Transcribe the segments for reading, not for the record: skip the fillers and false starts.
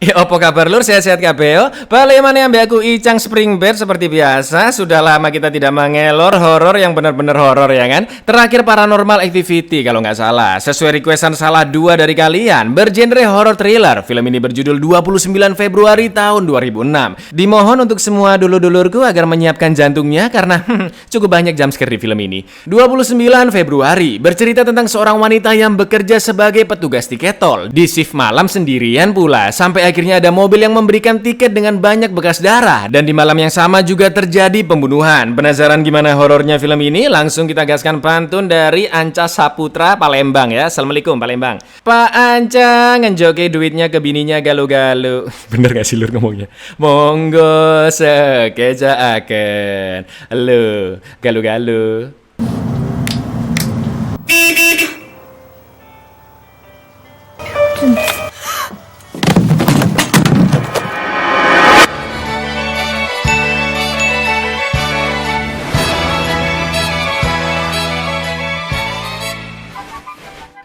Ya apa kabar lur, sehat-sehat kabeh yo. Balik maneh ambek aku Icang Springbed seperti biasa. Sudah lama kita tidak mengelor horor yang benar-benar horor ya kan. Terakhir Paranormal Activity kalau nggak salah. Sesuai requestan salah dua dari kalian, bergenre horror thriller. Film ini berjudul 29 Februari tahun 2006. Dimohon untuk semua dulur-dulurku agar menyiapkan jantungnya karena cukup banyak jumpscare di film ini. 29 Februari bercerita tentang seorang wanita yang bekerja sebagai petugas tiket tol di shift malam sendirian pula, sampai akhirnya ada mobil yang memberikan tiket dengan banyak bekas darah, dan di malam yang sama juga terjadi pembunuhan. Penasaran gimana horornya film ini? Langsung kita gaskan pantun dari Anca Saputra Palembang ya. Assalamualaikum Palembang. Pak Anca ngenjoke duitnya ke bininya galu-galu. Bener gak sih lur ngomongnya? Monggo sekejaaken lu galu-galu.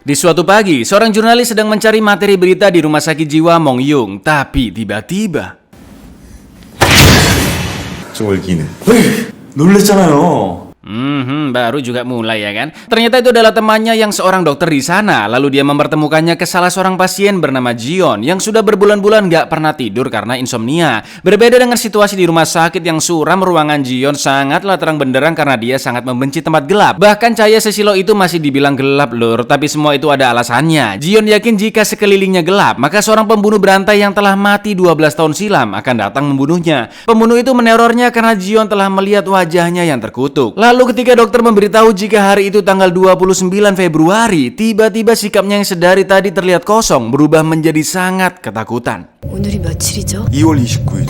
Di suatu pagi, seorang jurnalis sedang mencari materi berita di rumah sakit jiwa Mongyung. Tapi tiba-tiba 쫄기는 놀랬잖아요. Baru juga mulai ya kan. Ternyata itu adalah temannya yang seorang dokter di sana. Lalu dia mempertemukannya ke salah seorang pasien bernama Jion yang sudah berbulan-bulan gak pernah tidur karena insomnia. Berbeda dengan situasi di rumah sakit yang suram, ruangan Jion sangatlah terang benderang karena dia sangat membenci tempat gelap. Bahkan cahaya sesilo itu masih dibilang gelap lur, tapi semua itu ada alasannya. Jion yakin jika sekelilingnya gelap, maka seorang pembunuh berantai yang telah mati 12 tahun silam akan datang membunuhnya. Pembunuh itu menerornya karena Jion telah melihat wajahnya yang terkutuk. Lalu ketika dokter memberitahu jika hari itu tanggal 29 Februari, tiba-tiba sikapnya yang sedari tadi terlihat kosong berubah menjadi sangat ketakutan. 오늘이 며칠이죠? 2월 29일.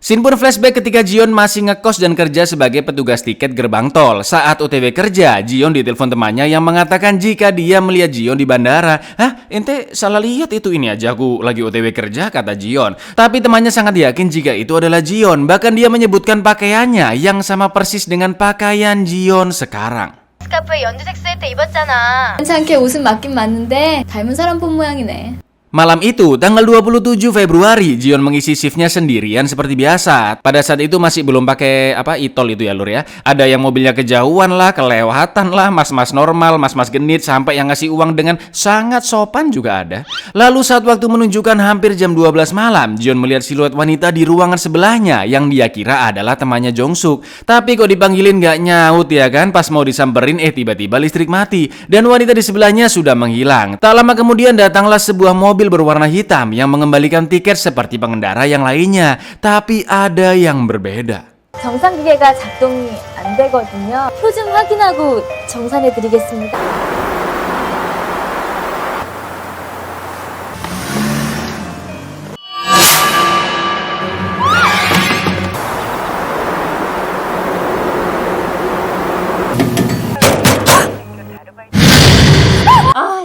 Scene pun flashback ketika Jion masih ngekos dan kerja sebagai petugas tiket gerbang tol. Saat OTW kerja, Jion ditelepon temannya yang mengatakan jika dia melihat Jion di bandara. Hah? Ente salah lihat itu, ini aja aku lagi OTW kerja, kata Jion. Tapi temannya sangat yakin jika itu adalah Jion. Bahkan dia menyebutkan pakaiannya yang sama persis dengan pakaian Jion sekarang. 스카프에 연두색 스웨터 입었잖아. 괜찮게 옷은 맞긴 맞는데 닮은 사람 본 모양이네. Malam itu, tanggal 27 Februari, Jion mengisi shiftnya sendirian seperti biasa. Pada saat itu masih belum pakai e-tol itu ya lur ya. Ada yang mobilnya kejauhan lah, kelewatan lah, mas-mas normal, mas-mas genit, sampai yang ngasih uang dengan sangat sopan juga ada. Lalu saat waktu menunjukkan hampir jam 12 malam, Jion melihat siluet wanita di ruangan sebelahnya yang dia kira adalah temannya Jongsuk. Tapi kok dipanggilin gak nyaut ya kan? Pas mau disamperin tiba-tiba listrik mati dan wanita di sebelahnya sudah menghilang. Tak lama kemudian datanglah sebuah mobil berwarna hitam yang mengembalikan tiket seperti pengendara yang lainnya, tapi ada yang berbeda. 정산 기계가 작동이 안 되거든요. 표준 확인하고 정산해 드리겠습니다.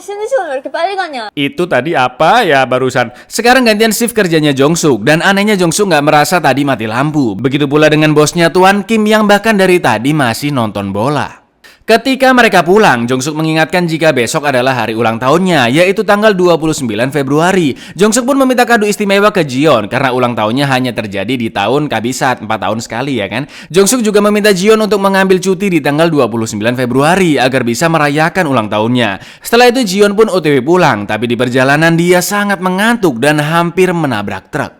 쉬는 시간 왜 이렇게 빨리 가냐? Itu tadi apa ya barusan? Sekarang gantian shift kerjanya Jongsuk, dan anehnya Jongsuk nggak merasa tadi mati lampu. Begitu pula dengan bosnya Tuan Kim yang bahkan dari tadi masih nonton bola. Ketika mereka pulang, Jongsuk mengingatkan jika besok adalah hari ulang tahunnya, yaitu tanggal 29 Februari. Jongsuk pun meminta kado istimewa ke Jion karena ulang tahunnya hanya terjadi di tahun kabisat, 4 tahun sekali ya kan. Jongsuk juga meminta Jion untuk mengambil cuti di tanggal 29 Februari agar bisa merayakan ulang tahunnya. Setelah itu Jion pun OTW pulang, tapi di perjalanan dia sangat mengantuk dan hampir menabrak truk.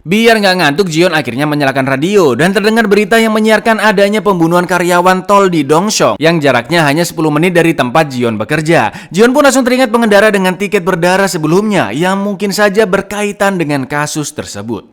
Biar nggak ngantuk, Jion akhirnya menyalakan radio dan terdengar berita yang menyiarkan adanya pembunuhan karyawan tol di Dongseong yang jaraknya hanya 10 menit dari tempat Jion bekerja. Jion pun langsung teringat pengendara dengan tiket berdarah sebelumnya yang mungkin saja berkaitan dengan kasus tersebut.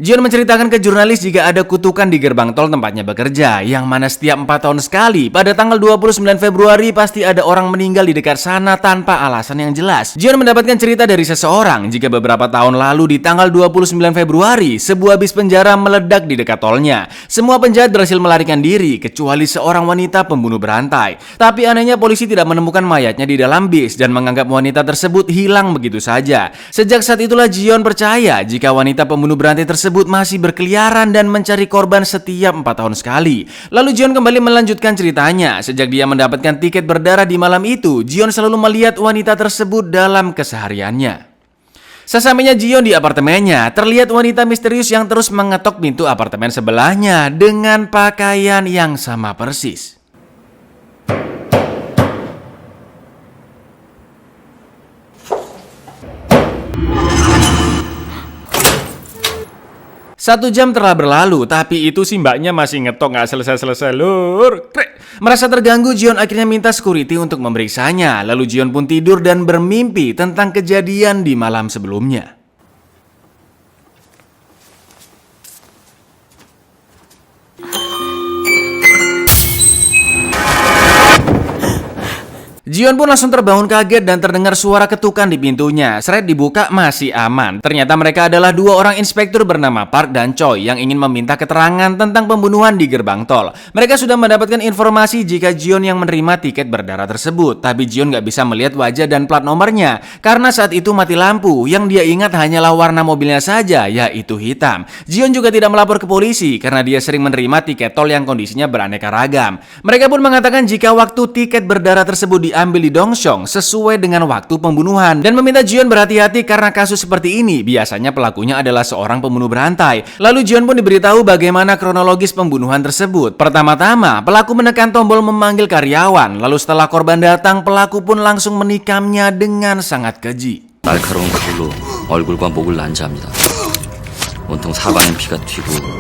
Jion menceritakan ke jurnalis jika ada kutukan di gerbang tol tempatnya bekerja, yang mana setiap 4 tahun sekali pada tanggal 29 Februari pasti ada orang meninggal di dekat sana tanpa alasan yang jelas. Jion mendapatkan cerita dari seseorang jika beberapa tahun lalu di tanggal 29 Februari sebuah bis penjara meledak di dekat tolnya. Semua penjahat berhasil melarikan diri kecuali seorang wanita pembunuh berantai. Tapi anehnya polisi tidak menemukan mayatnya di dalam bis dan menganggap wanita tersebut hilang begitu saja. Sejak saat itulah Jion percaya jika wanita pembunuh berantai tersebut tersebut masih berkeliaran dan mencari korban setiap 4 tahun sekali. Lalu Jion kembali melanjutkan ceritanya. Sejak dia mendapatkan tiket berdarah di malam itu, Jion selalu melihat wanita tersebut dalam kesehariannya. Sesampainya Jion di apartemennya, terlihat wanita misterius yang terus mengetok pintu apartemen sebelahnya dengan pakaian yang sama persis. 1 jam telah berlalu, tapi itu si mbaknya masih ngetok nggak selesai-selesai lur. Merasa terganggu, Jion akhirnya minta security untuk memeriksanya. Lalu Jion pun tidur dan bermimpi tentang kejadian di malam sebelumnya. Jion pun langsung terbangun kaget dan terdengar suara ketukan di pintunya. Seret dibuka, masih aman. Ternyata mereka adalah 2 orang inspektur bernama Park dan Choi yang ingin meminta keterangan tentang pembunuhan di gerbang tol. Mereka sudah mendapatkan informasi jika Jion yang menerima tiket berdarah tersebut. Tapi Jion gak bisa melihat wajah dan plat nomornya karena saat itu mati lampu. Yang dia ingat hanyalah warna mobilnya saja, yaitu hitam. Jion juga tidak melapor ke polisi karena dia sering menerima tiket tol yang kondisinya beraneka ragam. Mereka pun mengatakan jika waktu tiket berdarah tersebut diambil di Dongseong sesuai dengan waktu pembunuhan dan meminta Jion berhati-hati karena kasus seperti ini biasanya pelakunya adalah seorang pembunuh berantai. Lalu Jion pun diberitahu bagaimana kronologis pembunuhan tersebut. Pertama-tama, pelaku menekan tombol memanggil karyawan, lalu setelah korban datang, pelaku pun langsung menikamnya dengan sangat keji. 날카로운 칼로 얼굴과 목을 난자합니다. 온통 사방에 피가 튀고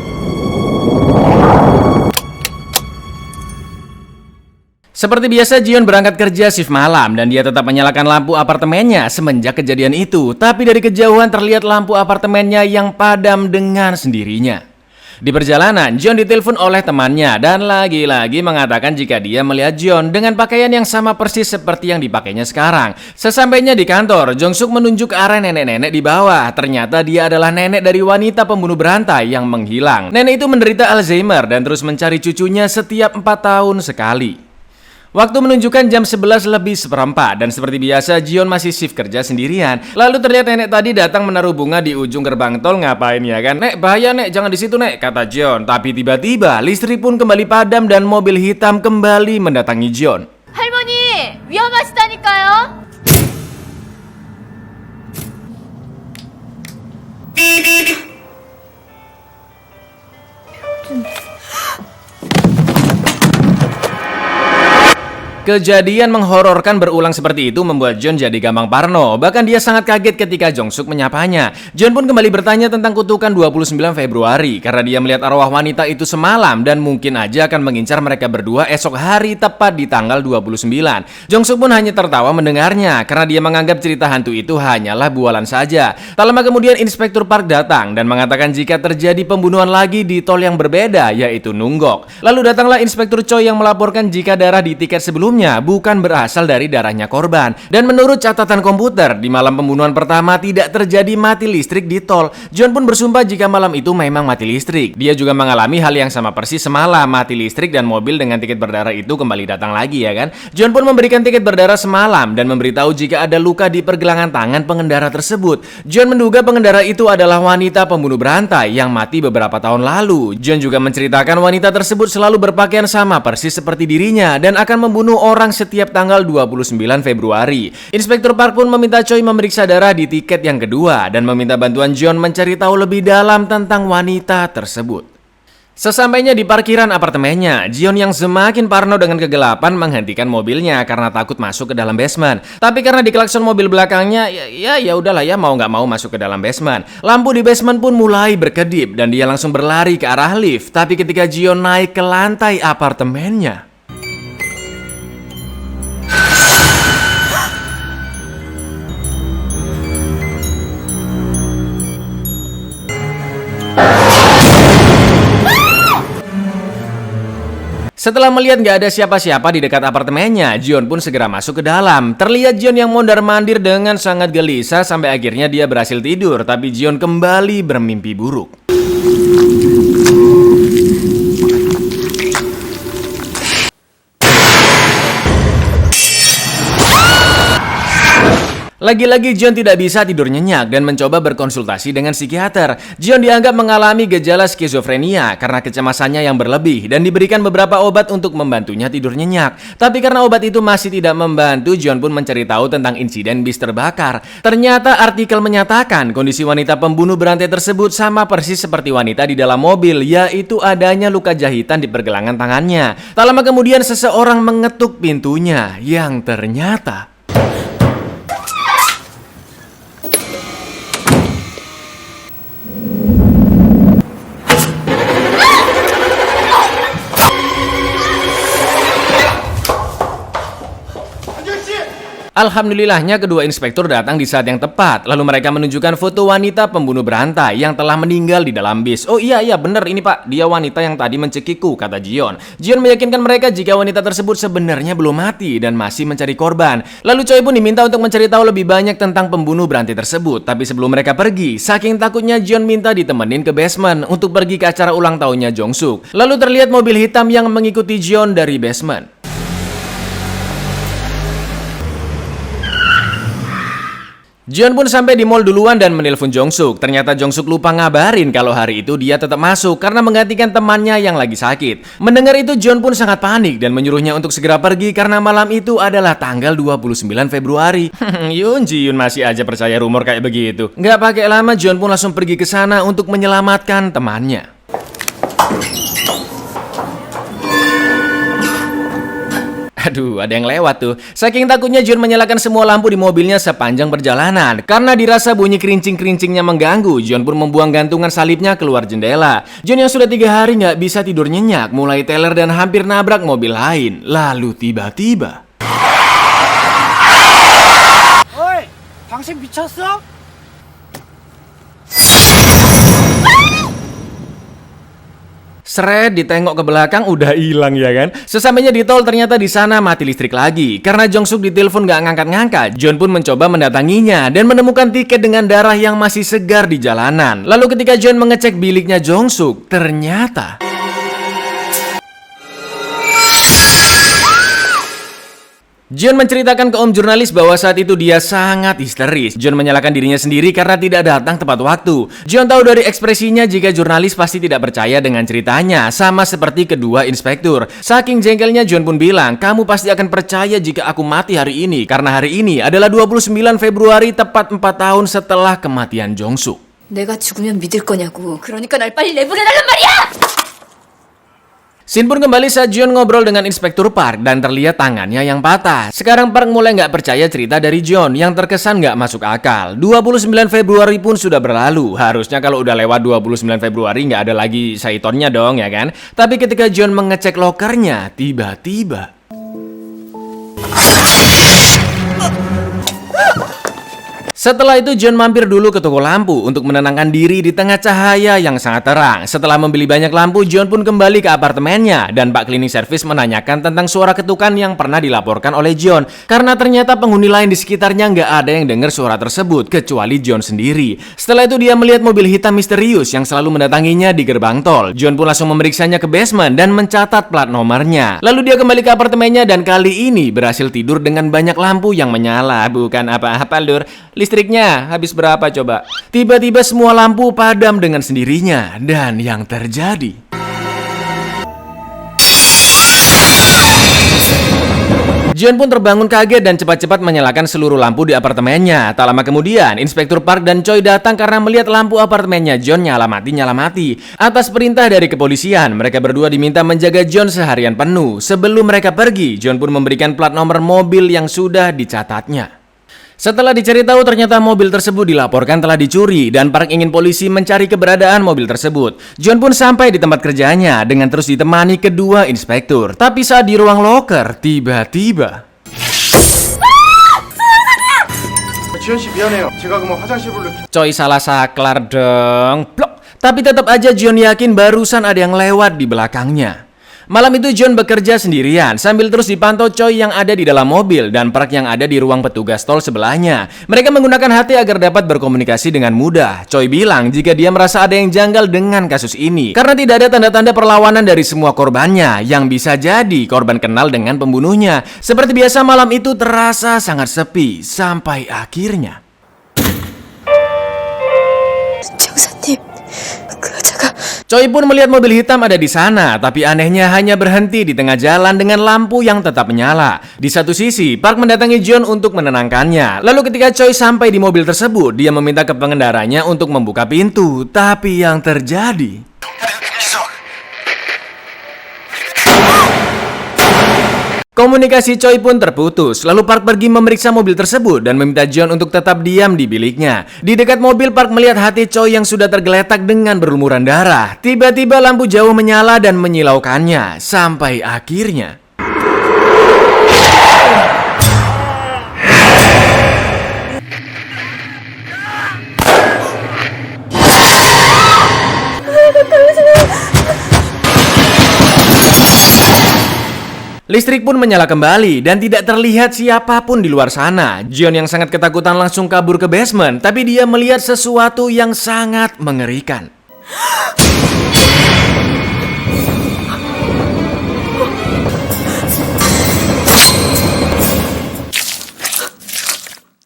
Seperti biasa, Jion berangkat kerja shift malam dan dia tetap menyalakan lampu apartemennya semenjak kejadian itu. Tapi dari kejauhan terlihat lampu apartemennya yang padam dengan sendirinya. Di perjalanan, Jion ditelepon oleh temannya dan lagi-lagi mengatakan jika dia melihat Jion dengan pakaian yang sama persis seperti yang dipakainya sekarang. Sesampainya di kantor, Jong-suk menunjuk ke arah nenek-nenek di bawah. Ternyata dia adalah nenek dari wanita pembunuh berantai yang menghilang. Nenek itu menderita Alzheimer dan terus mencari cucunya setiap 4 tahun sekali. Waktu menunjukkan jam 11:04 dan seperti biasa Jion masih shift kerja sendirian. Lalu terlihat nenek tadi datang menaruh bunga di ujung gerbang tol. Ngapain ya kan? Nek, bahaya nek, jangan di situ nek, kata Jion. Tapi tiba-tiba listrik pun kembali padam dan mobil hitam kembali mendatangi Jion. 할머니, 위험하시다니까요. Kejadian menghororkan berulang seperti itu membuat Jion jadi gampang parno. Bahkan dia sangat kaget ketika Jong-suk menyapanya. Jion pun kembali bertanya tentang kutukan 29 Februari karena dia melihat arwah wanita itu semalam dan mungkin aja akan mengincar mereka berdua esok hari tepat di tanggal 29. Jong-suk pun hanya tertawa mendengarnya karena dia menganggap cerita hantu itu hanyalah bualan saja. Tak lama kemudian Inspektur Park datang dan mengatakan jika terjadi pembunuhan lagi di tol yang berbeda, yaitu Nunggok. Lalu datanglah Inspektur Choi yang melaporkan jika darah di tiket sebelumnya bukan berasal dari darahnya korban. Dan menurut catatan komputer, di malam pembunuhan pertama tidak terjadi mati listrik di tol. Jion pun bersumpah jika malam itu memang mati listrik. Dia juga mengalami hal yang sama persis semalam, mati listrik dan mobil dengan tiket berdarah itu kembali datang lagi ya kan. Jion pun memberikan tiket berdarah semalam dan memberitahu jika ada luka di pergelangan tangan pengendara tersebut. Jion menduga pengendara itu adalah wanita pembunuh berantai yang mati beberapa tahun lalu. Jion juga menceritakan wanita tersebut selalu berpakaian sama persis seperti dirinya dan akan membunuh orang setiap tanggal 29 Februari. Inspektur Park pun meminta Choi memeriksa darah di tiket yang kedua dan meminta bantuan Jion mencari tahu lebih dalam tentang wanita tersebut. Sesampainya di parkiran apartemennya, Jion yang semakin parno dengan kegelapan menghentikan mobilnya karena takut masuk ke dalam basement. Tapi karena diklakson mobil belakangnya, ya udahlah ya, mau nggak mau masuk ke dalam basement. Lampu di basement pun mulai berkedip dan dia langsung berlari ke arah lift. Tapi ketika Jion naik ke lantai apartemennya, setelah melihat gak ada siapa-siapa di dekat apartemennya, Jion pun segera masuk ke dalam. Terlihat Jion yang mondar-mandir dengan sangat gelisah sampai akhirnya dia berhasil tidur. Tapi Jion kembali bermimpi buruk. Lagi-lagi Jeon tidak bisa tidur nyenyak dan mencoba berkonsultasi dengan psikiater. Jeon dianggap mengalami gejala skizofrenia karena kecemasannya yang berlebih dan diberikan beberapa obat untuk membantunya tidur nyenyak. Tapi karena obat itu masih tidak membantu, Jeon pun mencari tahu tentang insiden bis terbakar. Ternyata artikel menyatakan kondisi wanita pembunuh berantai tersebut sama persis seperti wanita di dalam mobil, yaitu adanya luka jahitan di pergelangan tangannya. Tak lama kemudian seseorang mengetuk pintunya yang ternyata alhamdulillahnya kedua inspektur datang di saat yang tepat. Lalu mereka menunjukkan foto wanita pembunuh berantai yang telah meninggal di dalam bis. Oh iya bener ini pak, dia wanita yang tadi mencekiku, kata Jeon. Jeon meyakinkan mereka jika wanita tersebut sebenarnya belum mati dan masih mencari korban. Lalu Choi pun diminta untuk mencari tahu lebih banyak tentang pembunuh berantai tersebut. Tapi sebelum mereka pergi, saking takutnya Jeon minta ditemenin ke basement untuk pergi ke acara ulang tahunnya Jong-suk. Lalu terlihat mobil hitam yang mengikuti Jeon dari basement. Jeon pun sampai di mall duluan dan menelpon Jong-suk. Ternyata Jong-suk lupa ngabarin kalau hari itu dia tetap masuk karena menggantikan temannya yang lagi sakit. Mendengar itu Jeon pun sangat panik dan menyuruhnya untuk segera pergi karena malam itu adalah tanggal 29 Februari. Yun Ji Yun masih aja percaya rumor kayak begitu. Nggak pakai lama Jeon pun langsung pergi ke sana untuk menyelamatkan temannya. Aduh, ada yang lewat tuh. Saking takutnya Jeon menyalakan semua lampu di mobilnya sepanjang perjalanan. Karena dirasa bunyi kerincing-kerincingnya mengganggu, Jeon pun membuang gantungan salibnya keluar jendela. Jeon yang sudah 3 hari nggak bisa tidur nyenyak, mulai teler dan hampir nabrak mobil lain. Lalu tiba-tiba, 어이, 당신 미쳤어? seret ditengok ke belakang udah hilang ya kan. Sesampainya di tol ternyata di sana mati listrik lagi. Karena Jong-suk ditelepon nggak ngangkat-ngangkat, Jeon pun mencoba mendatanginya dan menemukan tiket dengan darah yang masih segar di jalanan. Lalu ketika Jeon mengecek biliknya Jong-suk, ternyata Jeon menceritakan ke om jurnalis bahwa saat itu dia sangat histeris. Jeon menyalahkan dirinya sendiri karena tidak datang tepat waktu. Jeon tahu dari ekspresinya jika jurnalis pasti tidak percaya dengan ceritanya, sama seperti kedua inspektur. Saking jengkelnya Jeon pun bilang, kamu pasti akan percaya jika aku mati hari ini, karena hari ini adalah 29 Februari tepat 4 tahun setelah kematian Jong-suk. 내가 죽으면 믿을 거냐고. 그러니까 날 빨리 내보내달란 말이야! Scene pun kembali saat Jeon ngobrol dengan Inspektur Park dan terlihat tangannya yang patah. Sekarang Park mulai nggak percaya cerita dari Jeon yang terkesan nggak masuk akal. 29 Februari pun sudah berlalu. Harusnya kalau udah lewat 29 Februari nggak ada lagi Saitonnya dong ya kan. Tapi ketika Jeon mengecek lokernya, tiba-tiba setelah itu Jeon mampir dulu ke toko lampu untuk menenangkan diri di tengah cahaya yang sangat terang. Setelah membeli banyak lampu, Jeon pun kembali ke apartemennya dan Pak Cleaning Service menanyakan tentang suara ketukan yang pernah dilaporkan oleh Jeon. Karena ternyata penghuni lain di sekitarnya nggak ada yang dengar suara tersebut kecuali Jeon sendiri. Setelah itu dia melihat mobil hitam misterius yang selalu mendatanginya di gerbang tol. Jeon pun langsung memeriksanya ke basement dan mencatat plat nomornya. Lalu dia kembali ke apartemennya dan kali ini berhasil tidur dengan banyak lampu yang menyala. Bukan apa-apa lur, listriknya habis berapa coba? Tiba-tiba semua lampu padam dengan sendirinya. Dan yang terjadi, Jeon pun terbangun kaget dan cepat-cepat menyalakan seluruh lampu di apartemennya. Tak lama kemudian, Inspektur Park dan Choi datang karena melihat lampu apartemennya Jeon nyala mati. Atas perintah dari kepolisian, mereka berdua diminta menjaga Jeon seharian penuh. Sebelum mereka pergi, Jeon pun memberikan plat nomor mobil yang sudah dicatatnya. Setelah dicari tahu ternyata mobil tersebut dilaporkan telah dicuri dan Park ingin polisi mencari keberadaan mobil tersebut. Jeon pun sampai di tempat kerjanya dengan terus ditemani kedua inspektur. Tapi saat di ruang loker, tiba-tiba 지현씨 미안해요. 제가 그만 화장실 불러. Choi salah saklar dong. Blok. Tapi tetap aja Jeon yakin barusan ada yang lewat di belakangnya. Malam itu John bekerja sendirian sambil terus dipantau Choi yang ada di dalam mobil dan Park yang ada di ruang petugas tol sebelahnya. Mereka menggunakan HT agar dapat berkomunikasi dengan mudah. Choi bilang jika dia merasa ada yang janggal dengan kasus ini karena tidak ada tanda-tanda perlawanan dari semua korbannya, yang bisa jadi korban kenal dengan pembunuhnya. Seperti biasa malam itu terasa sangat sepi sampai akhirnya Choi pun melihat mobil hitam ada di sana, tapi anehnya hanya berhenti di tengah jalan dengan lampu yang tetap menyala. Di satu sisi, Park mendatangi John untuk menenangkannya. Lalu ketika Choi sampai di mobil tersebut, dia meminta ke pengendaranya untuk membuka pintu. Tapi yang terjadi... komunikasi Choi pun terputus. Lalu Park pergi memeriksa mobil tersebut dan meminta John untuk tetap diam di biliknya. Di dekat mobil, Park melihat hati Choi yang sudah tergeletak dengan berlumuran darah. Tiba-tiba lampu jauh menyala dan menyilaukannya. Sampai akhirnya listrik pun menyala kembali dan tidak terlihat siapapun di luar sana. John yang sangat ketakutan langsung kabur ke basement, tapi dia melihat sesuatu yang sangat mengerikan.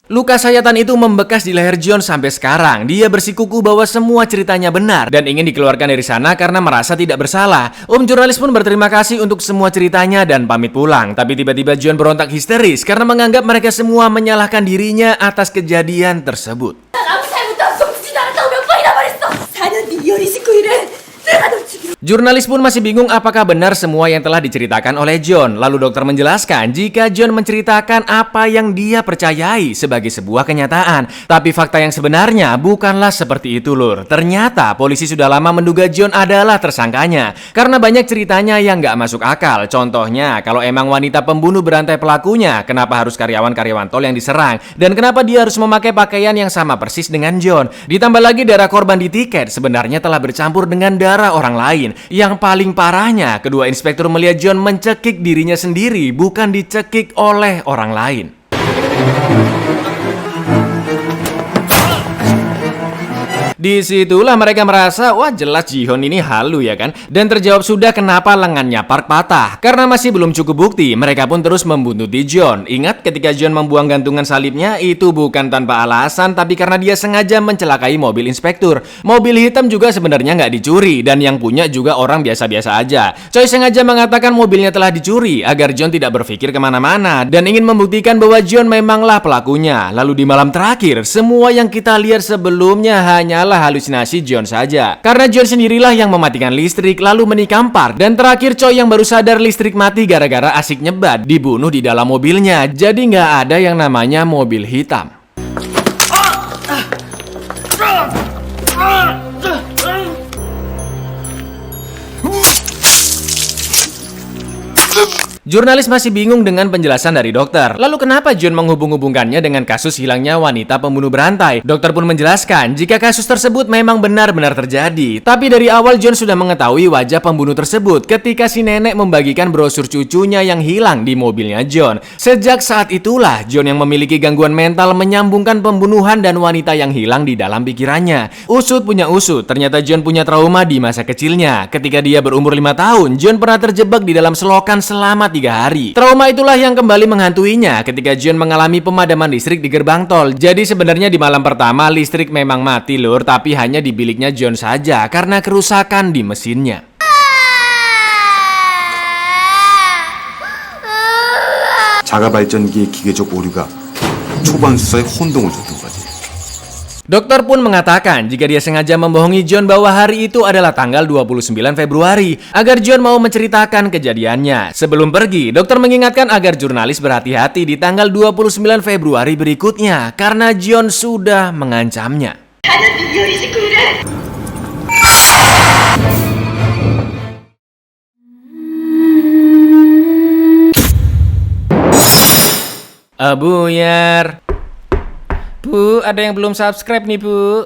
Luka sayatan itu membekas di leher John sampai sekarang. Dia bersikukuh bahwa semua ceritanya benar dan ingin dikeluarkan dari sana karena merasa tidak bersalah. Jurnalis pun berterima kasih untuk semua ceritanya dan pamit pulang. Tapi tiba-tiba John berontak histeris karena menganggap mereka semua menyalahkan dirinya atas kejadian tersebut. Jurnalis pun masih bingung apakah benar semua yang telah diceritakan oleh John. Lalu dokter menjelaskan jika John menceritakan apa yang dia percayai sebagai sebuah kenyataan. Tapi fakta yang sebenarnya bukanlah seperti itu, Lur. Ternyata polisi sudah lama menduga John adalah tersangkanya karena banyak ceritanya yang gak masuk akal. Contohnya, kalau emang wanita pembunuh berantai pelakunya, kenapa harus karyawan-karyawan tol yang diserang? Dan kenapa dia harus memakai pakaian yang sama persis dengan John? Ditambah lagi darah korban di tiket sebenarnya telah bercampur dengan darah orang lain. Yang paling parahnya, kedua inspektur melihat John mencekik dirinya sendiri, bukan dicekik oleh orang lain. Disitulah mereka merasa, wah jelas Ji-Hoon ini halu ya kan? Dan terjawab sudah kenapa lengannya Park patah. Karena masih belum cukup bukti, mereka pun terus membuntuti John. Ingat ketika John membuang gantungan salibnya, itu bukan tanpa alasan, tapi karena dia sengaja mencelakai mobil inspektur. Mobil hitam juga sebenarnya nggak dicuri, dan yang punya juga orang biasa-biasa aja. Choi sengaja mengatakan mobilnya telah dicuri, agar John tidak berpikir kemana-mana, dan ingin membuktikan bahwa John memanglah pelakunya. Lalu di malam terakhir, semua yang kita lihat sebelumnya hanyalah halusinasi John saja. Karena John sendirilah yang mematikan listrik lalu menikam Park. Dan terakhir Choi yang baru sadar listrik mati gara-gara asik nyebat, dibunuh di dalam mobilnya. Jadi nggak ada yang namanya mobil hitam. Jurnalis masih bingung dengan penjelasan dari dokter. Lalu kenapa John menghubung-hubungkannya dengan kasus hilangnya wanita pembunuh berantai? Dokter pun menjelaskan jika kasus tersebut memang benar-benar terjadi. Tapi dari awal John sudah mengetahui wajah pembunuh tersebut ketika si nenek membagikan brosur cucunya yang hilang di mobilnya John. Sejak saat itulah John yang memiliki gangguan mental menyambungkan pembunuhan dan wanita yang hilang di dalam pikirannya. Usut punya usut, ternyata John punya trauma di masa kecilnya. Ketika dia berumur 5 tahun, John pernah terjebak di dalam selokan selama 3 hari. Trauma itulah yang kembali menghantuinya ketika John mengalami pemadaman listrik di gerbang tol. Jadi sebenarnya di malam pertama listrik memang mati, Lur, tapi hanya di biliknya John saja karena kerusakan di mesinnya. 자가 발전기의 기계적 오류가 초반 수사에 혼동을 줬던 거지. Dokter pun mengatakan jika dia sengaja membohongi John bahwa hari itu adalah tanggal 29 Februari agar John mau menceritakan kejadiannya. Sebelum pergi, dokter mengingatkan agar jurnalis berhati-hati di tanggal 29 Februari berikutnya karena John sudah mengancamnya. Buyar. Bu, ada yang belum subscribe nih, Bu.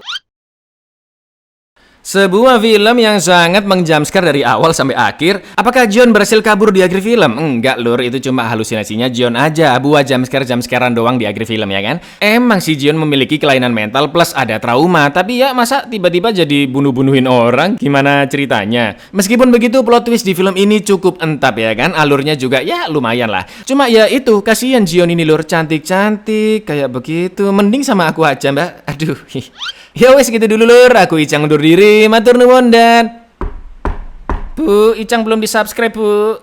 Sebuah film yang sangat menjamskar dari awal sampai akhir. Apakah John berhasil kabur di akhir film? Enggak lur, itu cuma halusinasinya John aja. Buat jamskar-jamskaran doang di akhir film ya kan. Emang si John memiliki kelainan mental plus ada trauma. Tapi ya masa tiba-tiba jadi bunuh-bunuhin orang? Gimana ceritanya? Meskipun begitu plot twist di film ini cukup entap ya kan. Alurnya juga ya lumayan lah. Cuma ya itu, kasihan John ini lur, cantik-cantik kayak begitu. Mending sama aku aja mbak. Aduh. Ya wes gitu dulu lur, aku Icang undur diri, matur nuwun dan Bu, Icang belum di-subscribe Bu.